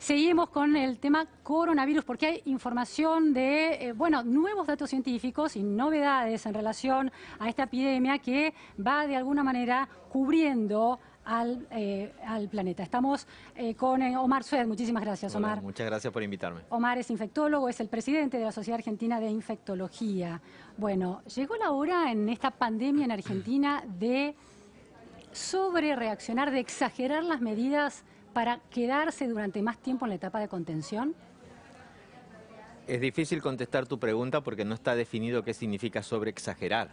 Seguimos con el tema coronavirus porque hay información de, nuevos datos científicos y novedades en relación a esta epidemia que va de alguna manera cubriendo al planeta. Estamos con Omar Sued. Muchísimas gracias, Omar. Hola, muchas gracias por invitarme. Omar es infectólogo, es el presidente de la Sociedad Argentina de Infectología. Bueno, llegó la hora en esta pandemia en Argentina de sobrereaccionar, de exagerar las medidas para quedarse durante más tiempo en la etapa de contención. Es difícil contestar tu pregunta porque no está definido qué significa sobreexagerar.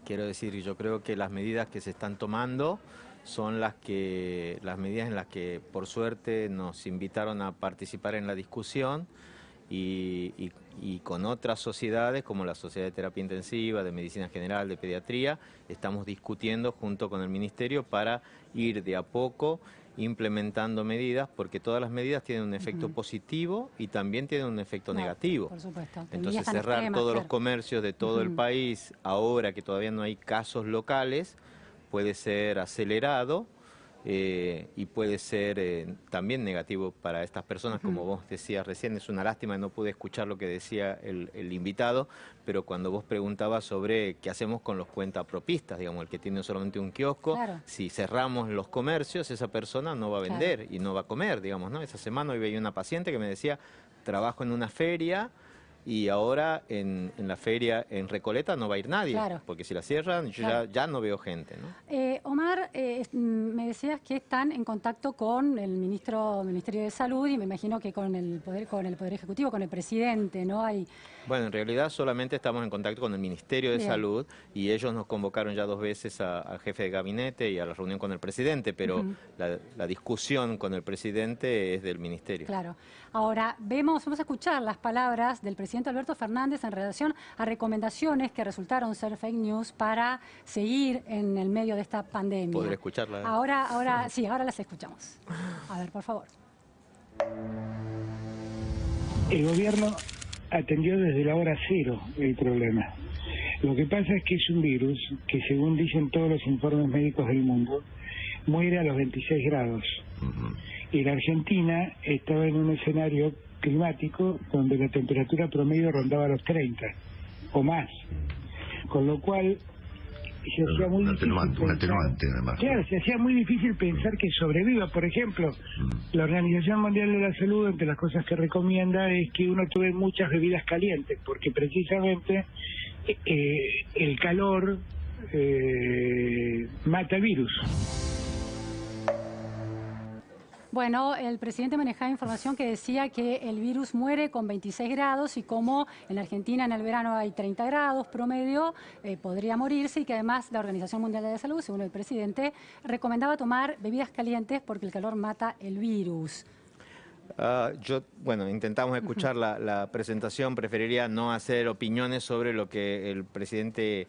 Quiero decir, yo creo que las medidas que se están tomando son las medidas en las que, por suerte, nos invitaron a participar en la discusión y con otras sociedades, como la Sociedad de Terapia Intensiva, de Medicina General, de Pediatría, estamos discutiendo junto con el Ministerio para ir de a poco implementando medidas, porque todas las medidas tienen un efecto positivo y también tienen un efecto negativo. Por supuesto. Entonces cerrar todos los comercios de todo el país, ahora que todavía no hay casos locales, puede ser acelerado y puede ser también negativo para estas personas, como vos decías recién. Es una lástima, no pude escuchar lo que decía el invitado, pero cuando vos preguntabas sobre qué hacemos con los cuentapropistas, digamos, el que tiene solamente un kiosco, si cerramos los comercios, esa persona no va a vender y no va a comer, digamos, ¿no? Esa semana hoy veía una paciente que me decía, trabajo en una feria, y ahora en la feria en Recoleta no va a ir nadie, porque si la cierran yo ya no veo gente, ¿no? Omar, me decías que están en contacto con el Ministerio de Salud y me imagino que con el Poder Ejecutivo, con el presidente, ¿no? Bueno, en realidad solamente estamos en contacto con el Ministerio de Salud y ellos nos convocaron ya 2 veces al jefe de gabinete y a la reunión con el presidente, pero la discusión con el presidente es del Ministerio. Claro. Ahora, vamos a escuchar las palabras del presidente Alberto Fernández en relación a recomendaciones que resultaron ser fake news para seguir en el medio de esta pandemia. ¿Podré escucharla? Ahora las escuchamos. A ver, por favor. El gobierno atendió desde la hora cero el problema. Lo que pasa es que es un virus que, según dicen todos los informes médicos del mundo, muere a los 26 grados. Y la Argentina estaba en un escenario climático donde la temperatura promedio rondaba los 30 o más, con lo cual se hacía muy difícil pensar, claro, se hacía muy difícil pensar que sobreviva. Por ejemplo, la Organización Mundial de la Salud, entre las cosas que recomienda es que uno tome muchas bebidas calientes, porque precisamente el calor mata el virus. Bueno, el presidente manejaba información que decía que el virus muere con 26 grados y como en la Argentina en el verano hay 30 grados promedio, podría morirse, y que además la Organización Mundial de la Salud, según el presidente, recomendaba tomar bebidas calientes porque el calor mata el virus. Intentamos escuchar la presentación, preferiría no hacer opiniones sobre lo que el presidente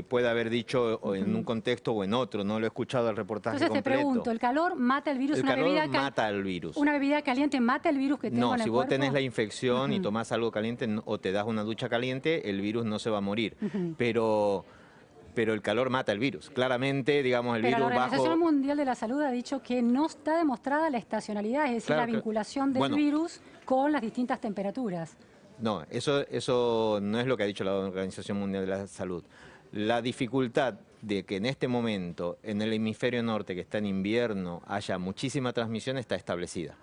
puede haber dicho en un contexto o en otro, no lo he escuchado el reportaje completo. Entonces te pregunto, ¿el calor mata el virus? El calor mata el virus. ¿Una bebida caliente mata el virus que tengo en el cuerpo? No, si vos tenés la infección y tomás algo caliente o te das una ducha caliente, el virus no se va a morir. Pero el calor mata el virus. Claramente, digamos, el virus bajo... Pero la Organización Mundial de la Salud ha dicho que no está demostrada la estacionalidad, es decir, la vinculación del virus con las distintas temperaturas. No, eso no es lo que ha dicho la Organización Mundial de la Salud. La dificultad de que en este momento, en el hemisferio norte, que está en invierno, haya muchísima transmisión está establecida.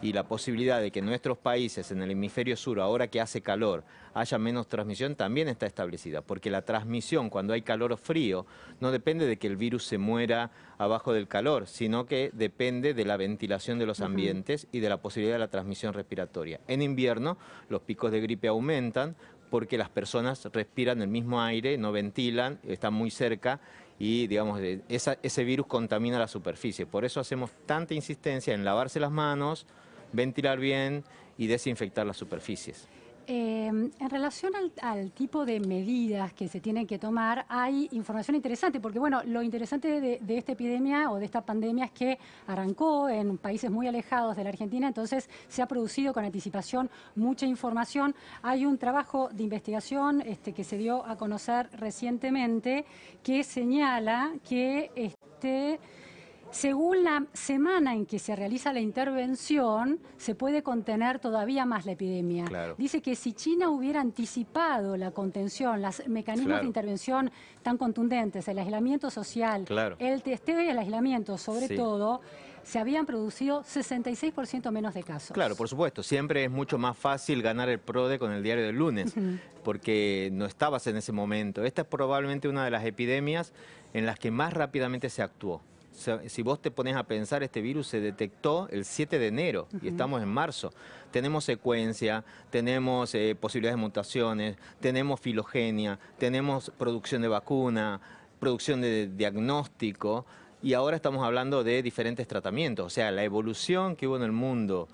Y la posibilidad de que en nuestros países, en el hemisferio sur, ahora que hace calor, haya menos transmisión, también está establecida. Porque la transmisión, cuando hay calor o frío, no depende de que el virus se muera abajo del calor, sino que depende de la ventilación de los ambientes y de la posibilidad de la transmisión respiratoria. En invierno, los picos de gripe aumentan porque las personas respiran el mismo aire, no ventilan, están muy cerca y, digamos, ese virus contamina la superficie. Por eso hacemos tanta insistencia en lavarse las manos, ventilar bien y desinfectar las superficies. En relación al tipo de medidas que se tienen que tomar, hay información interesante, porque bueno, lo interesante de esta epidemia o de esta pandemia es que arrancó en países muy alejados de la Argentina, entonces se ha producido con anticipación mucha información. Hay un trabajo de investigación que se dio a conocer recientemente que señala que Según la semana en que se realiza la intervención, se puede contener todavía más la epidemia. Claro. Dice que si China hubiera anticipado la contención, los mecanismos Claro. de intervención tan contundentes, el aislamiento social, Claro. el testeo y el aislamiento, sobre Sí. todo, se habían producido 66% menos de casos. Claro, por supuesto. Siempre es mucho más fácil ganar el PRODE con el diario del lunes, porque no estabas en ese momento. Esta es probablemente una de las epidemias en las que más rápidamente se actuó. O sea, si vos te pones a pensar, este virus se detectó el 7 de enero y estamos en marzo. Tenemos secuencia, tenemos posibilidades de mutaciones, tenemos filogenia, tenemos producción de vacuna, producción de diagnóstico, y ahora estamos hablando de diferentes tratamientos. O sea, la evolución que hubo en el mundo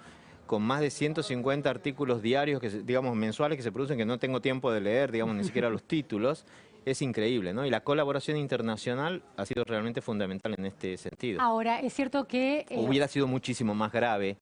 con más de 150 artículos diarios, digamos mensuales, que se producen, que no tengo tiempo de leer, digamos, ni siquiera los títulos, es increíble, ¿no? Y la colaboración internacional ha sido realmente fundamental en este sentido. Ahora, es cierto que... Hubiera sido muchísimo más grave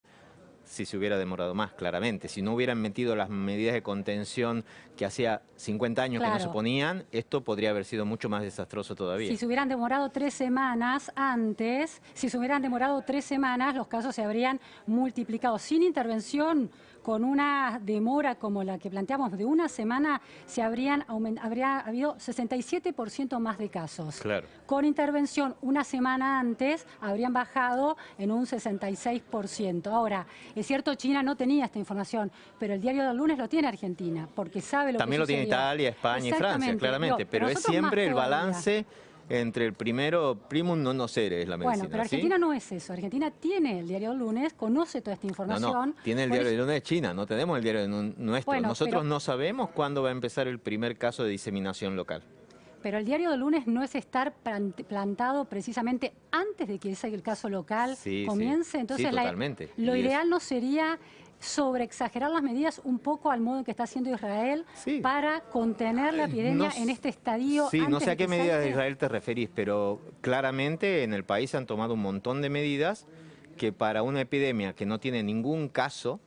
si se hubiera demorado más, claramente. Si no hubieran metido las medidas de contención que hacía 50 años que no se ponían, esto podría haber sido mucho más desastroso todavía. Si se hubieran demorado 3 semanas antes, si se hubieran demorado 3 semanas, los casos se habrían multiplicado. Sin intervención, con una demora como la que planteamos de una semana, habría habido 67% más de casos. Claro. Con intervención, una semana antes, habrían bajado en un 66%. Ahora, es cierto, China no tenía esta información, pero el diario del lunes lo tiene Argentina, porque sabe lo También que lo tiene sucedió. Italia, España y Francia, claramente. No, pero es nosotros siempre más el todavía. balance entre el primero, primum non nocere es la medicina. Bueno, pero ¿sí? Argentina no es eso. Argentina tiene el diario del lunes, conoce toda esta información. No, tiene el Por diario eso- del lunes de China, no tenemos el diario nuestro. Bueno, Nosotros pero- no sabemos cuándo va a empezar el primer caso de diseminación local. Pero el diario del lunes no es estar plantado precisamente antes de que ese el caso local Sí, comience. sí. Entonces, Sí, totalmente. lo Y es- ideal no sería sobreexagerar las medidas un poco al modo en que está haciendo Israel Sí. para contener la epidemia No en este estadio. Sí, no antes sé a de qué que medidas de salte. Israel te referís, pero claramente en el país se han tomado un montón de medidas que para una epidemia que no tiene ningún caso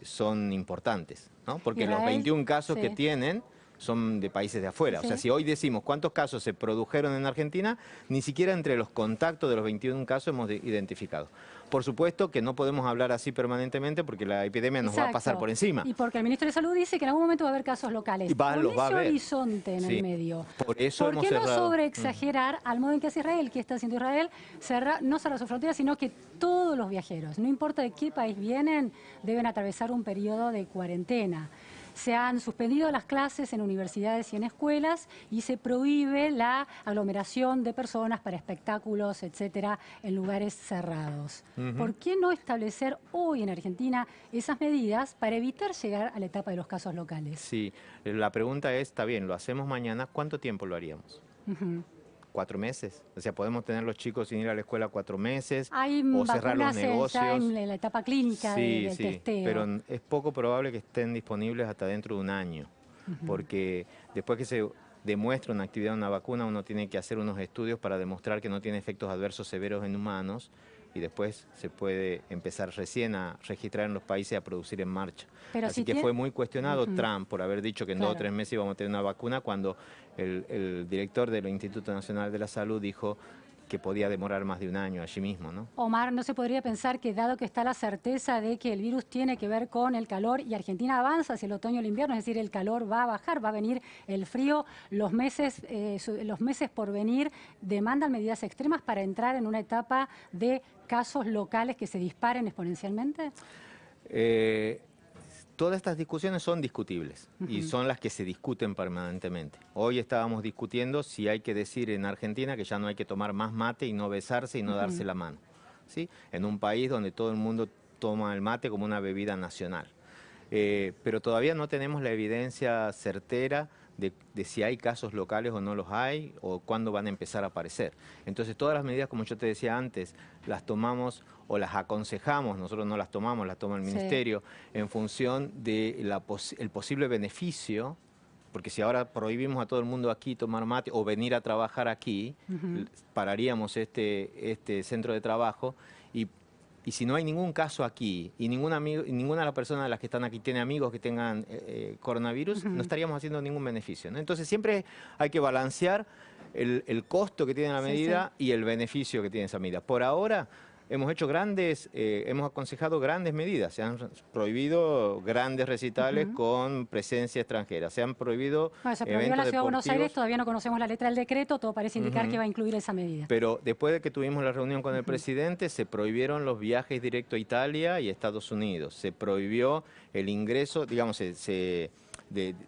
son importantes, ¿no? Porque los Israel, 21 casos que sí. tienen son de países de afuera. Sí. O sea, si hoy decimos cuántos casos se produjeron en Argentina, ni siquiera entre los contactos de los 21 casos hemos identificado. Por supuesto que no podemos hablar así permanentemente porque la epidemia nos va a pasar Exacto. por encima. Y porque el ministro de Salud dice que en algún momento va a haber casos locales. Y Con los va a ese haber. horizonte en Sí. el medio. Por eso ¿Por hemos qué no cerrado. sobreexagerar al modo en que hace Israel? ¿Qué está haciendo Israel? No cerrar sus fronteras, sino que todos los viajeros, no importa de qué país vienen, deben atravesar un periodo de cuarentena. Se han suspendido las clases en universidades y en escuelas y se prohíbe la aglomeración de personas para espectáculos, etcétera, en lugares cerrados. ¿Por qué no establecer hoy en Argentina esas medidas para evitar llegar a la etapa de los casos locales? Sí, la pregunta es, está bien, lo hacemos mañana, ¿cuánto tiempo lo haríamos? 4 meses. O sea, podemos tener los chicos sin ir a la escuela 4 meses Hay o cerrar los vacunas negocios. ya en la etapa clínica del Sí, testeo. pero es poco probable que estén disponibles hasta dentro de un año, porque después que se demuestra una actividad de una vacuna, uno tiene que hacer unos estudios para demostrar que no tiene efectos adversos severos en humanos y después se puede empezar recién a registrar en los países y a producir en marcha. Pero Así si que tie- fue muy cuestionado Trump por haber dicho que en 2 o Claro. 3 meses íbamos a tener una vacuna cuando el director del Instituto Nacional de la Salud dijo que podía demorar más de un año allí mismo, ¿no? Omar, ¿no se podría pensar que dado que está la certeza de que el virus tiene que ver con el calor y Argentina avanza hacia el otoño y el invierno, es decir, el calor va a bajar, va a venir el frío, los meses por venir demandan medidas extremas para entrar en una etapa de casos locales que se disparen exponencialmente? Todas estas discusiones son discutibles y son las que se discuten permanentemente. Hoy estábamos discutiendo si hay que decir en Argentina que ya no hay que tomar más mate y no besarse y no darse la mano, ¿sí? En un país donde todo el mundo toma el mate como una bebida nacional. Pero todavía no tenemos la evidencia certera de si hay casos locales o no los hay, o cuándo van a empezar a aparecer. Entonces todas las medidas, como yo te decía antes, las tomamos o las aconsejamos, nosotros no las tomamos, las toma el Ministerio, en función de el posible beneficio, porque si ahora prohibimos a todo el mundo aquí tomar mate o venir a trabajar aquí, pararíamos este centro de trabajo y si no hay ningún caso aquí y ninguna de las personas de las que están aquí tiene amigos que tengan coronavirus, no estaríamos haciendo ningún beneficio, ¿no? Entonces siempre hay que balancear el costo que tiene la medida y el beneficio que tiene esa medida. Por ahora hemos hecho hemos aconsejado grandes medidas. Se han prohibido grandes recitales con presencia extranjera. Se han prohibido bueno, se prohibió en la Ciudad de Buenos Aires, todavía no conocemos la letra del decreto, todo parece indicar que va a incluir esa medida. Pero después de que tuvimos la reunión con el presidente, se prohibieron los viajes directos a Italia y Estados Unidos. Se prohibió el ingreso, digamos,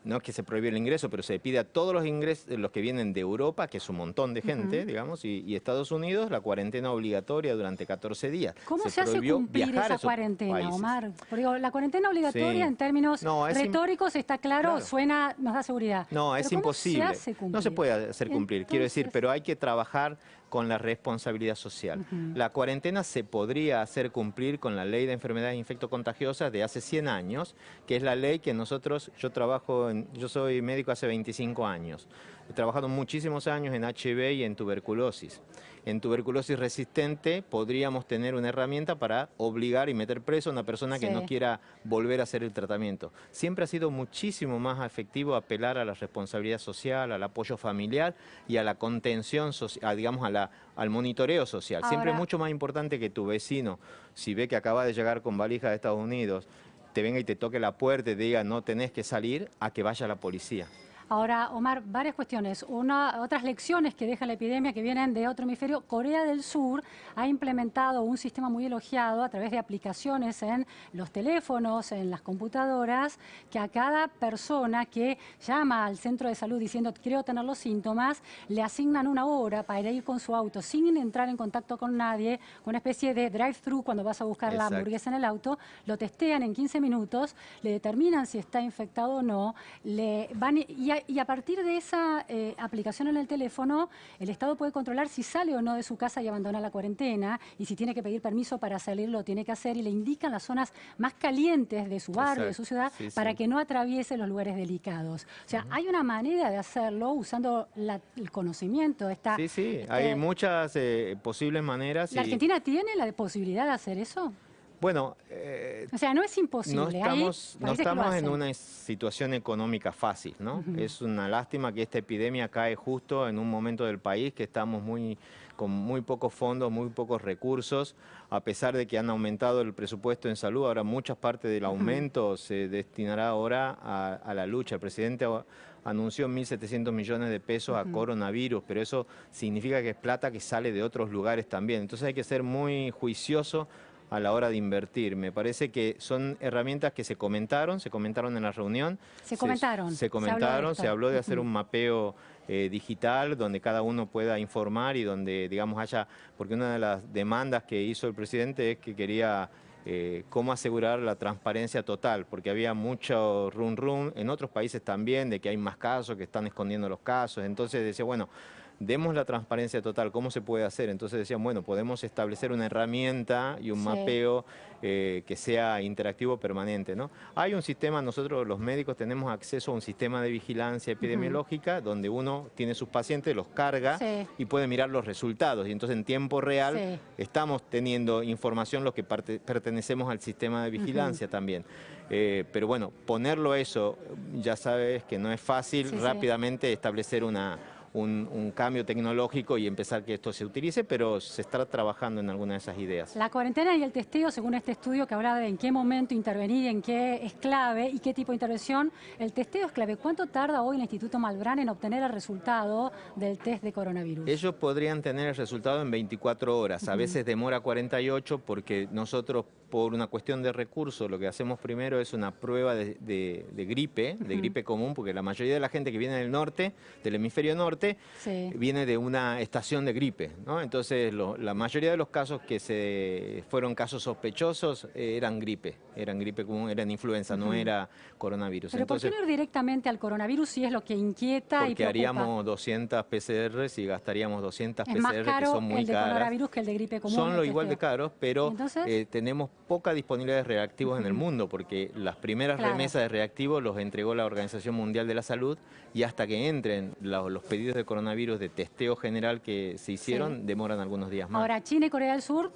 no es que se prohíbe el ingreso, pero se pide a todos los que vienen de Europa, que es un montón de gente, digamos, y Estados Unidos, la cuarentena obligatoria durante 14 días. ¿Cómo se hace cumplir esa cuarentena, Omar? Porque digo, la cuarentena obligatoria en términos retóricos está claro, suena, nos da seguridad. No, es imposible. ¿Cómo se hace cumplir? No se puede hacer cumplir, quiero decir, pero hay que trabajar con la responsabilidad social. La cuarentena se podría hacer cumplir con la Ley de Enfermedades Infectocontagiosas de hace 100 años, que es la ley que yo soy médico hace 25 años. He trabajado muchísimos años en HIV y en tuberculosis. En tuberculosis resistente podríamos tener una herramienta para obligar y meter preso a una persona que no quiera volver a hacer el tratamiento. Siempre ha sido muchísimo más efectivo apelar a la responsabilidad social, al apoyo familiar y a la contención social, digamos al monitoreo social. Siempre es mucho más importante que tu vecino, si ve que acaba de llegar con valija de Estados Unidos, te venga y te toque la puerta y te diga no tenés que salir, a que vaya la policía. Ahora, Omar, varias cuestiones. Otras lecciones que deja la epidemia que vienen de otro hemisferio. Corea del Sur ha implementado un sistema muy elogiado a través de aplicaciones en los teléfonos, en las computadoras, que a cada persona que llama al centro de salud diciendo quiero tener los síntomas, le asignan una hora para ir con su auto sin entrar en contacto con nadie, con una especie de drive-thru cuando vas a buscar la hamburguesa en el auto, lo testean en 15 minutos, le determinan si está infectado o no, le van y a partir de esa aplicación en el teléfono, el Estado puede controlar si sale o no de su casa y abandona la cuarentena, y si tiene que pedir permiso para salir, lo tiene que hacer, y le indican las zonas más calientes de su barrio, de su ciudad, para que no atraviese los lugares delicados. O sea, hay una manera de hacerlo usando el conocimiento. Hay muchas posibles maneras. ¿La Argentina tiene la posibilidad de hacer eso? Bueno, o sea, no es imposible. No estamos en una situación económica fácil, ¿no? Es una lástima que esta epidemia cae justo en un momento del país que estamos con muy pocos fondos, muy pocos recursos, a pesar de que han aumentado el presupuesto en salud. Ahora muchas partes del aumento se destinará ahora a la lucha. El presidente anunció 1.700 millones de pesos a coronavirus, pero eso significa que es plata que sale de otros lugares también. Entonces hay que ser muy juicioso a la hora de invertir. Me parece que son herramientas que se comentaron en la reunión. Se habló de hacer un mapeo digital donde cada uno pueda informar y donde, digamos, porque una de las demandas que hizo el presidente es que quería cómo asegurar la transparencia total, porque había mucho run en otros países también, de que hay más casos, que están escondiendo los casos. Entonces decía, bueno, demos la transparencia total, ¿cómo se puede hacer? Entonces decían, bueno, podemos establecer una herramienta y un mapeo que sea interactivo permanente, ¿no? Hay un sistema, nosotros los médicos tenemos acceso a un sistema de vigilancia epidemiológica donde uno tiene sus pacientes, los carga y puede mirar los resultados. Y entonces en tiempo real estamos teniendo información los que pertenecemos al sistema de vigilancia también. Pero bueno, ponerlo eso, ya sabes que no es fácil rápidamente establecer un cambio tecnológico y empezar que esto se utilice, pero se está trabajando en alguna de esas ideas. La cuarentena y el testeo, según este estudio que hablaba de en qué momento intervenir, en qué es clave y qué tipo de intervención, el testeo es clave. ¿Cuánto tarda hoy el Instituto Malbrán en obtener el resultado del test de coronavirus? Ellos podrían tener el resultado en 24 horas, a veces demora 48 porque nosotros, por una cuestión de recursos, lo que hacemos primero es una prueba de gripe común, porque la mayoría de la gente que viene del norte, del hemisferio norte, viene de una estación de gripe, ¿no? Entonces la mayoría de los casos que fueron casos sospechosos eran gripe común, eran influenza, no era coronavirus. Pero entonces, ¿por qué no ir directamente al coronavirus si es lo que inquieta y preocupa? Porque haríamos 200 PCRs y gastaríamos 200 PCRs que son muy caras. ¿Es más caro el de coronavirus que el de gripe común? Son lo igual de caros, pero tenemos poca disponibilidad de reactivos en el mundo, porque las primeras remesas de reactivos los entregó la Organización Mundial de la Salud, y hasta que entren los pedidos de coronavirus de testeo general que se hicieron demoran algunos días más. Ahora, China y Corea del Sur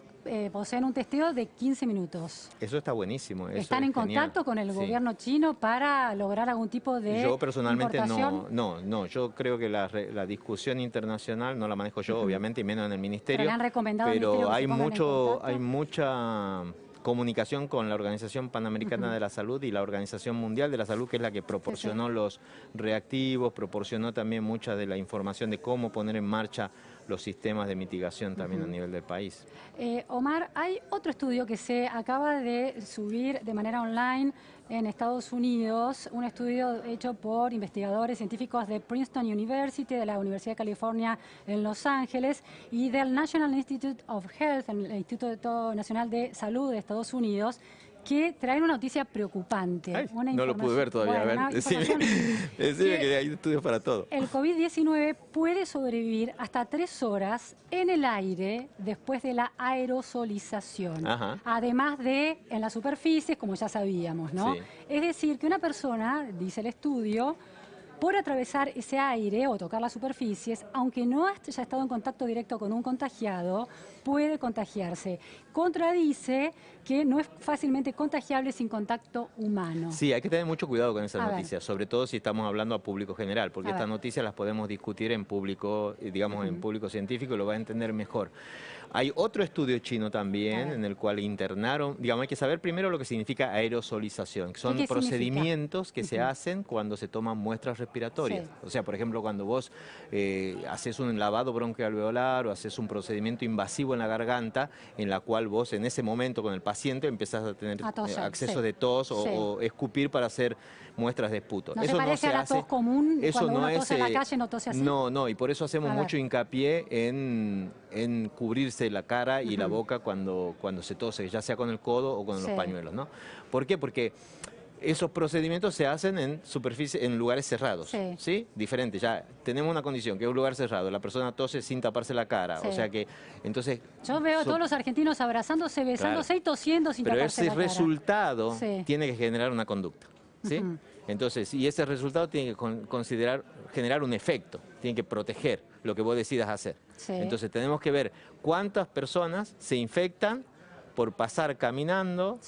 poseen un testeo de 15 minutos. Eso está buenísimo. Eso ¿Están en contacto con el gobierno chino para lograr algún tipo de Yo personalmente importación? no. Yo creo que la discusión internacional no la manejo yo, obviamente, y menos en el ministerio. Pero le han recomendado al pero ministerio que hay se pongan en contacto. hay mucha comunicación con la Organización Panamericana de la Salud y la Organización Mundial de la Salud, que es la que proporcionó los reactivos, proporcionó también mucha de la información de cómo poner en marcha los sistemas de mitigación también a nivel del país. Omar, hay otro estudio que se acaba de subir de manera online en Estados Unidos, un estudio hecho por investigadores científicos de Princeton University, de la Universidad de California en Los Ángeles y del National Institute of Health, el Instituto Nacional de Salud de Estados Unidos, que traen una noticia preocupante. Ay, una no lo pude ver todavía, bueno, a ver, decime que hay estudios para todo. El COVID-19 puede sobrevivir hasta 3 horas en el aire después de la aerosolización. Ajá. Además de en las superficies, como ya sabíamos, ¿no? Sí. Es decir, que una persona, dice el estudio, por atravesar ese aire o tocar las superficies, aunque no haya estado en contacto directo con un contagiado, puede contagiarse. Contradice que no es fácilmente contagiable sin contacto humano. Sí, hay que tener mucho cuidado con esas noticias, sobre todo si estamos hablando a público general, porque estas noticias las podemos discutir en público, digamos, en público científico, y lo va a entender mejor. Hay otro estudio chino también en el cual internaron, digamos, hay que saber primero lo que significa aerosolización, que son procedimientos que se hacen cuando se toman muestras respiratorias. Sí. O sea, por ejemplo, cuando vos haces un lavado bronquialveolar o haces un procedimiento invasivo en la garganta, en la cual vos en ese momento con el paciente empezás a tener acceso de tos o escupir para hacer muestras de esputo. ¿No eso se parece a la tos común? Eso cuando no uno tose en la calle, no tose así. No, y por eso hacemos mucho hincapié en cubrirse la cara y la boca cuando se tose, ya sea con el codo o con los pañuelos, ¿no? ¿Por qué? Porque esos procedimientos se hacen en superficie, en lugares cerrados, ¿sí? Diferente, ya tenemos una condición, que es un lugar cerrado, la persona tose sin taparse la cara, o sea que, entonces... Yo veo a todos los argentinos abrazándose, besándose y tosiendo sin taparse la cara. Pero ese resultado tiene que generar una conducta, ¿sí? Entonces, y ese resultado tiene que generar un efecto, tiene que proteger lo que vos decidas hacer. Entonces tenemos que ver cuántas personas se infectan por pasar caminando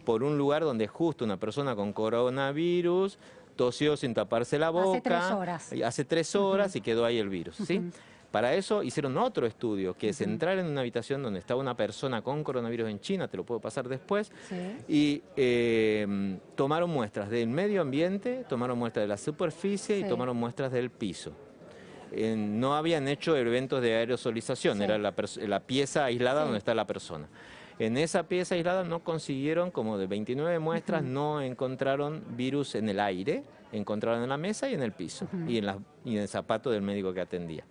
por un lugar donde justo una persona con coronavirus tosió sin taparse la boca. Hace 3 horas y quedó ahí el virus, ¿sí? Para eso hicieron otro estudio, que es entrar en una habitación donde estaba una persona con coronavirus en China, te lo puedo pasar después, y tomaron muestras del medio ambiente, tomaron muestras de la superficie y tomaron muestras del piso. No habían hecho eventos de aerosolización, era la pieza aislada donde está la persona. En esa pieza aislada no consiguieron, como de 29 muestras, no encontraron virus en el aire, encontraron en la mesa y en el piso, y en el zapato del médico que atendía.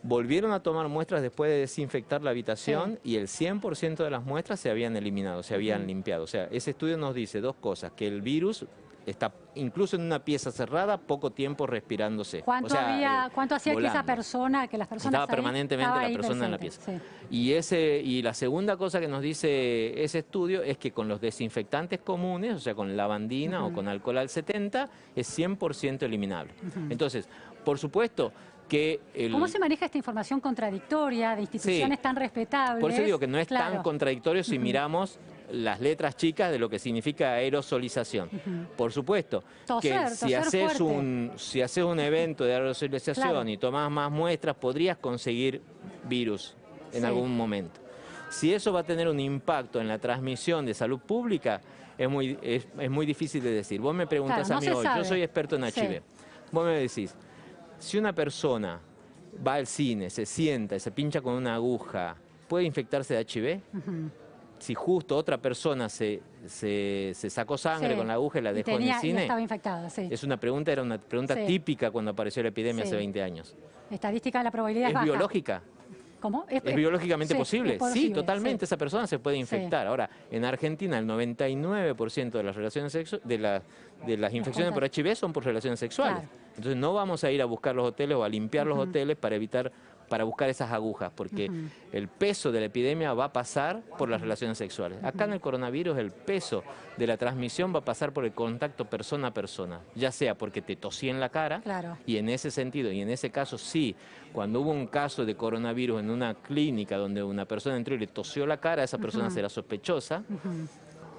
Volvieron a tomar muestras después de desinfectar la habitación y el 100% de las muestras se habían eliminado, se habían limpiado. O sea, ese estudio nos dice 2 cosas, que el virus está incluso en una pieza cerrada, poco tiempo respirándose. ¿Cuánto hacía que esa persona, que las personas estaba permanentemente la persona en la pieza? Y la segunda cosa que nos dice ese estudio es que con los desinfectantes comunes, o sea, con lavandina o con alcohol al 70, es 100% eliminable. Entonces, por supuesto que... ¿Cómo se maneja esta información contradictoria de instituciones tan respetables? Por eso digo que no es tan contradictorio si miramos las letras chicas de lo que significa aerosolización. Por supuesto, que si haces un evento de aerosolización y tomás más muestras, podrías conseguir virus en algún momento. Si eso va a tener un impacto en la transmisión de salud pública, es muy difícil de decir. Vos me preguntás a mí hoy, yo soy experto en HIV. Vos me decís, si una persona va al cine, se sienta y se pincha con una aguja, ¿puede infectarse de HIV? Si justo otra persona se sacó sangre con la aguja y la dejó en el cine, estaba infectada, es una pregunta, era una pregunta típica cuando apareció la epidemia hace 20 años. Estadística de la probabilidad es baja. ¿Biológica? ¿Cómo? ¿Es biológicamente posible? Sí, totalmente, esa persona se puede infectar. Ahora, en Argentina el 99% de las relaciones de las infecciones por HIV son por relaciones sexuales. Entonces no vamos a ir a buscar los hoteles o a limpiar los hoteles para evitar para buscar esas agujas, porque el peso de la epidemia va a pasar por las relaciones sexuales. Acá en el coronavirus el peso de la transmisión va a pasar por el contacto persona a persona, ya sea porque te tosí en la cara, y en ese sentido, y en ese caso sí, cuando hubo un caso de coronavirus en una clínica donde una persona entró y le tosió la cara, esa persona será sospechosa,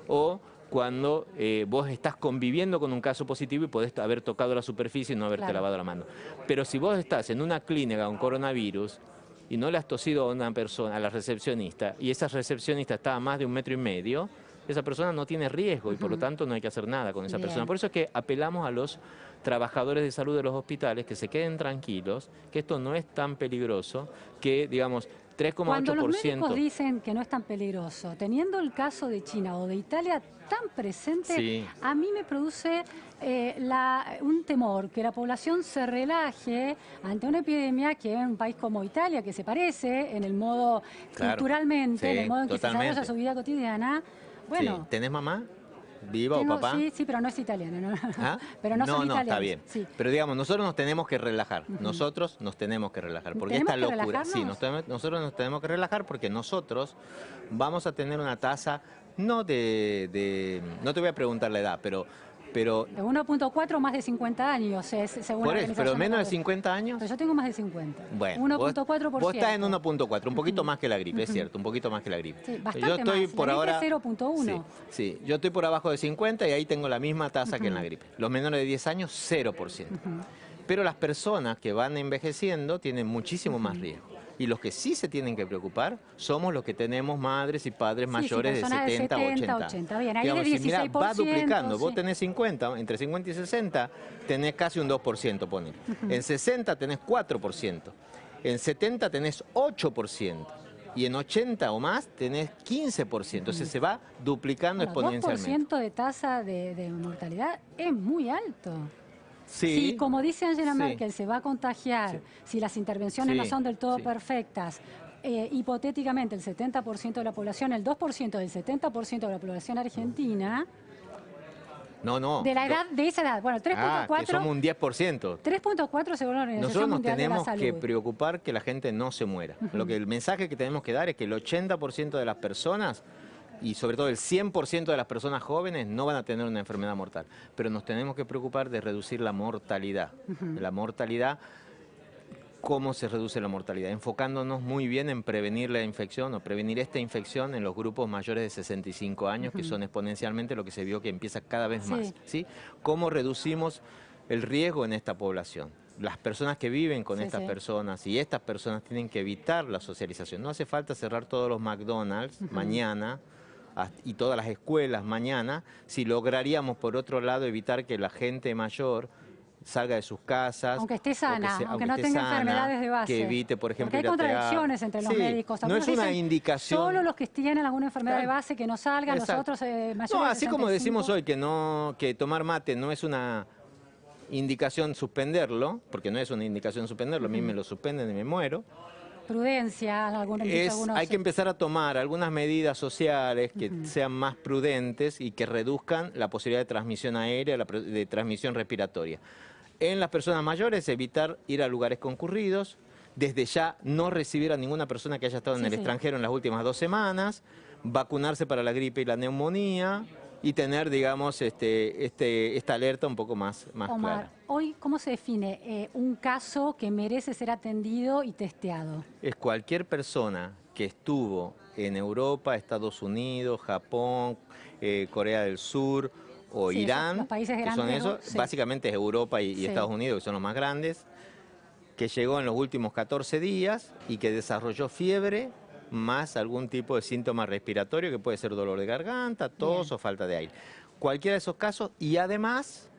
o cuando vos estás conviviendo con un caso positivo y podés haber tocado la superficie y no haberte lavado la mano. Pero si vos estás en una clínica con coronavirus y no le has tosido a una persona, a la recepcionista, y esa recepcionista está a más de 1,5 metros, esa persona no tiene riesgo y por lo tanto no hay que hacer nada con esa persona. Por eso es que apelamos a los trabajadores de salud de los hospitales que se queden tranquilos, que esto no es tan peligroso, que digamos 3,8%... Cuando los médicos dicen que no es tan peligroso, teniendo el caso de China o de Italia tan presente, a mí me produce un temor que la población se relaje ante una epidemia que en un país como Italia, que se parece en el modo culturalmente, en el modo en que se desarrolla su vida cotidiana. Bueno, ¿tenés mamá? ¿Viva o papá? Sí, pero no es italiana. ¿No? ¿Ah? Pero no son italianos. Está bien. Sí. Pero digamos, nosotros nos tenemos que relajar. Nosotros nos tenemos que relajar. Porque esta locura... Sí, nosotros nos tenemos que relajar porque nosotros vamos a tener una tasa, no te voy a preguntar la edad, pero 1.4 más de 50 años, según la Organización. Pero menos de 50 años. Pero yo tengo más de 50. Bueno, 1.4%. Vos estás en 1.4, un poquito más que la gripe, es cierto, un poquito más que la gripe. Sí, bastante yo estoy más. por ahora 0.1. Sí, yo estoy por abajo de 50 y ahí tengo la misma tasa que en la gripe. Los menores de 10 años, 0%. Pero las personas que van envejeciendo tienen muchísimo más riesgo. Y los que sí se tienen que preocupar somos los que tenemos madres y padres mayores de 70 o 80. Bien, ahí digamos, mirá, va duplicando. Vos tenés 50, entre 50 y 60 tenés casi un 2%, ponele. En 60 tenés 4%. En 70 tenés 8%. Y en 80 o más tenés 15%. Entonces se va duplicando exponencialmente. 2% de tasa de mortalidad es muy alto. Sí. Si, como dice Angela Merkel, se va a contagiar, si las intervenciones no son del todo perfectas, hipotéticamente el 70% de la población, el 2% del 70% de la población argentina... de esa edad, bueno, 3.4... que somos un 10%. 3.4 según la Organización Mundial de la Salud. Nosotros nos tenemos que preocupar que la gente no se muera. El mensaje que tenemos que dar es que el 80% de las personas, y sobre todo el 100% de las personas jóvenes, no van a tener una enfermedad mortal. Pero nos tenemos que preocupar de reducir la mortalidad. La mortalidad, ¿cómo se reduce la mortalidad? Enfocándonos muy bien en prevenir la infección o prevenir esta infección en los grupos mayores de 65 años, que son exponencialmente lo que se vio que empieza cada vez más. ¿Sí? ¿Cómo reducimos el riesgo en esta población? Las personas que viven con estas personas, y estas personas tienen que evitar la socialización. No hace falta cerrar todos los McDonald's mañana, y todas las escuelas mañana, si lograríamos por otro lado evitar que la gente mayor salga de sus casas. Aunque esté sana, aunque no tenga enfermedades de base. Que evite, por ejemplo, porque hay contradicciones entre los médicos. No es una indicación. Solo los que tienen alguna enfermedad de base que no salgan, nosotros mayores de así como decimos hoy que tomar mate no es una indicación suspenderlo, porque no es una indicación suspenderlo, a mí me lo suspenden y me muero. Prudencia, hay que empezar a tomar algunas medidas sociales que sean más prudentes y que reduzcan la posibilidad de transmisión aérea, de transmisión respiratoria. En las personas mayores, evitar ir a lugares concurridos, desde ya no recibir a ninguna persona que haya estado en el extranjero en las últimas 2 semanas, vacunarse para la gripe y la neumonía, y tener, digamos, esta alerta un poco más clara. Hoy, ¿cómo se define un caso que merece ser atendido y testeado? Es cualquier persona que estuvo en Europa, Estados Unidos, Japón, Corea del Sur o Irán, los países grandes, que son esos, básicamente es Europa y Estados Unidos, que son los más grandes, que llegó en los últimos 14 días y que desarrolló fiebre, más algún tipo de síntoma respiratorio que puede ser dolor de garganta, tos o falta de aire. Cualquiera de esos casos, y además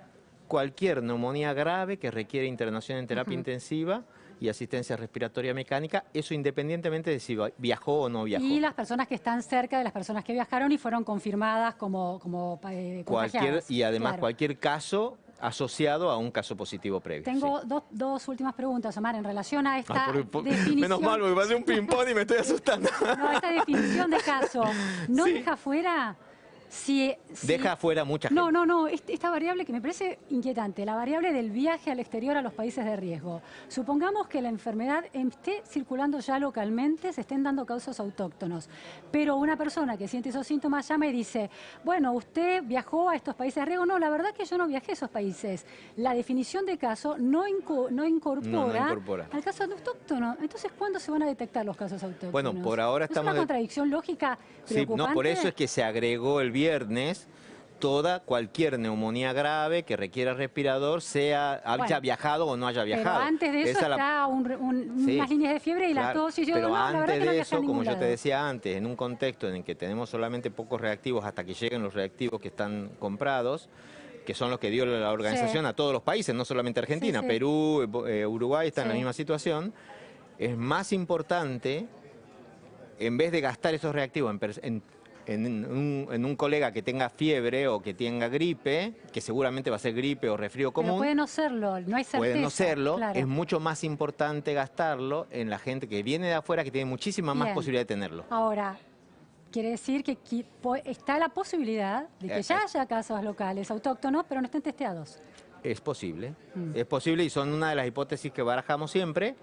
cualquier neumonía grave que requiere internación en terapia intensiva y asistencia respiratoria mecánica, eso independientemente de si viajó o no viajó. Y las personas que están cerca de las personas que viajaron y fueron confirmadas como contagiadas. Y además cualquier caso asociado a un caso positivo previo. Tengo dos últimas preguntas, Omar, en relación a esta definición. Menos mal, porque va a ser un ping-pong y me estoy asustando. No, esta definición de caso, ¿no deja fuera Deja afuera mucha gente. No, esta variable que me parece inquietante, la variable del viaje al exterior a los países de riesgo. Supongamos que la enfermedad esté circulando ya localmente, se estén dando casos autóctonos, pero una persona que siente esos síntomas llama y dice, bueno, usted viajó a estos países de riesgo. No, la verdad que yo no viajé a esos países. La definición de caso no incorpora al caso autóctono. Entonces, ¿cuándo se van a detectar los casos autóctonos? Bueno, por ahora ¿Es estamos... una contradicción lógica preocupante? Sí, no, por eso es que se agregó el viernes cualquier neumonía grave que requiera respirador, haya viajado o no haya viajado. Pero antes de eso está unas líneas de fiebre y la tos. Y yo, pero la antes verdad que no de eso, como yo lado. te decía antes, en un contexto en el que tenemos solamente pocos reactivos hasta que lleguen los reactivos que están comprados, que son los que dio la organización a todos los países, no solamente Argentina, Perú, Uruguay están en la misma situación, es más importante, en vez de gastar esos reactivos en un colega que tenga fiebre o que tenga gripe, que seguramente va a ser gripe o resfrío común. Pero puede no serlo, no hay certeza. Puede no serlo, claro. Es mucho más importante gastarlo en la gente que viene de afuera, que tiene muchísima más posibilidad de tenerlo. Ahora, quiere decir que está la posibilidad de que ya haya casos locales autóctonos, pero no estén testeados. Es posible y son una de las hipótesis que barajamos siempre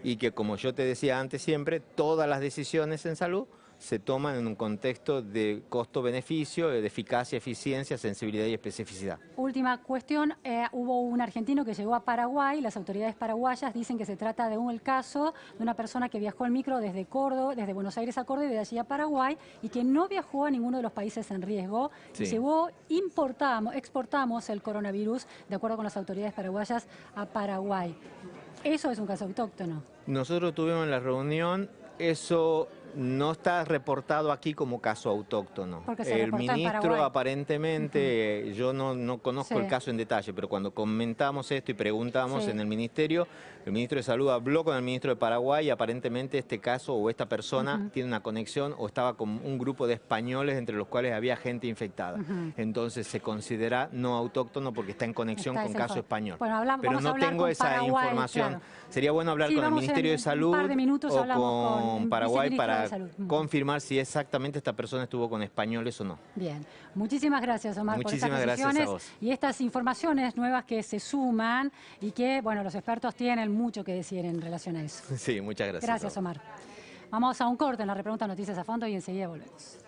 y que, como yo te decía antes siempre, todas las decisiones en salud se toman en un contexto de costo-beneficio, de eficacia, eficiencia, sensibilidad y especificidad. Última cuestión, hubo un argentino que llegó a Paraguay, las autoridades paraguayas dicen que se trata de el caso de una persona que viajó en micro desde Córdoba, desde Buenos Aires a Córdoba y de allí a Paraguay, y que no viajó a ninguno de los países en riesgo, y exportamos el coronavirus, de acuerdo con las autoridades paraguayas, a Paraguay. Eso es un caso autóctono. Nosotros tuvimos en la reunión, eso no está reportado aquí como caso autóctono. El ministro aparentemente, yo no conozco el caso en detalle, pero cuando comentamos esto y preguntamos en el ministerio, el ministro de Salud habló con el ministro de Paraguay y aparentemente este caso o esta persona tiene una conexión o estaba con un grupo de españoles entre los cuales había gente infectada. Entonces se considera no autóctono porque está en conexión con caso español. Bueno, pero no tengo esa información. Claro. Sería bueno hablar con el Ministerio de Salud o con Paraguay para confirmar si exactamente esta persona estuvo con españoles o no. Bien, muchísimas gracias, Omar, por estas precisiones y estas informaciones nuevas que se suman y que, bueno, los expertos tienen mucho que decir en relación a eso. Sí, muchas gracias. Gracias, Omar. Vamos a un corte en la repregunta Noticias a Fondo y enseguida volvemos.